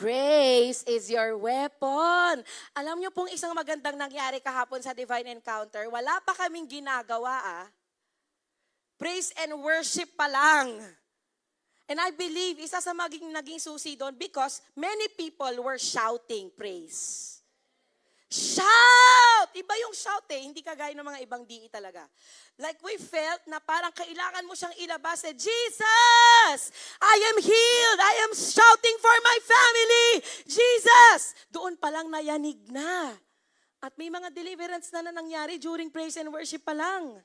Praise is your weapon. Alam niyo pong isang magandang nangyari kahapon sa Divine Encounter, wala pa kaming ginagawa Praise and worship pa lang. And I believe, isa sa naging susi doon because many people were shouting praise. Shout! Iba yung shout hindi kagaya ng mga ibang DE talaga. Like we felt na parang kailangan mo siyang ilabas Jesus! I am healed! I am shouting for my family! Jesus! Doon pa lang nayanig na. At may mga deliverance na nangyari during praise and worship pa lang.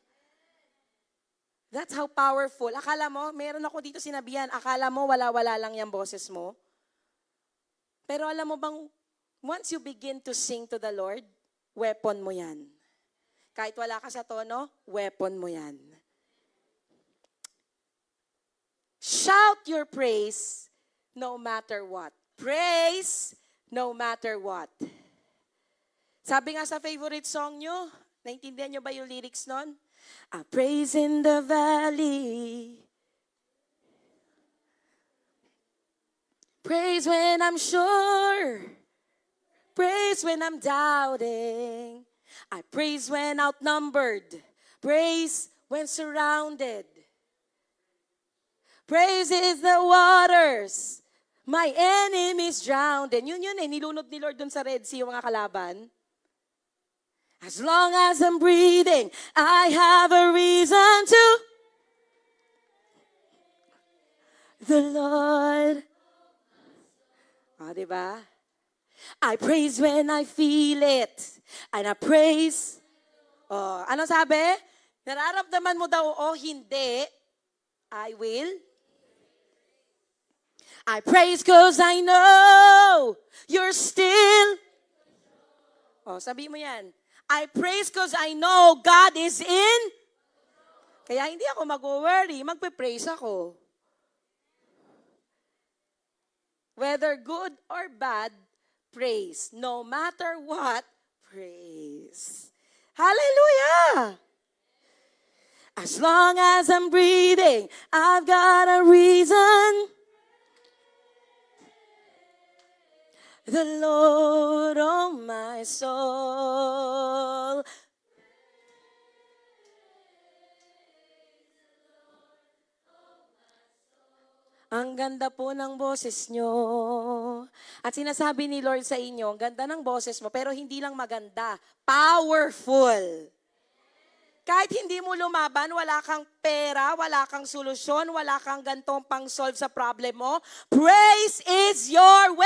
That's how powerful. Akala mo, meron ako dito sinabihan, akala mo wala-wala lang yung boses mo. Pero alam mo bang, once you begin to sing to the Lord, weapon mo yan. Kahit wala ka sa tono, weapon mo yan. Shout your praise no matter what. Praise no matter what. Sabi nga sa favorite song nyo, naintindihan nyo ba yung lyrics nun? I praise in the valley. Praise when I'm sure. Praise when I'm doubting. I praise when outnumbered. Praise when surrounded. Praise is the waters. My enemies drowned. And yun, nilunod ni Lord dun sa Red Sea yung mga kalaban. As long as I'm breathing, I have a reason to. The Lord. Diba? I praise when I feel it. And I praise. Ano sabi? Nararamdaman mo daw, hindi. I will. I praise because I know you're still. Sabi mo yan. I praise because I know God is in. Kaya hindi ako mag-worry, magpe-praise ako. Whether good or bad, praise. No matter what, praise. Hallelujah! As long as I'm breathing, I've got a reason. The Lord, oh my soul. Ang ganda po ng boses nyo. At sinasabi ni Lord sa inyo, ang ganda ng boses mo, pero hindi lang maganda, powerful. Kahit hindi mo lumaban, wala kang pera, wala kang solusyon, wala kang gantong pang-solve sa problem mo, praise is your way.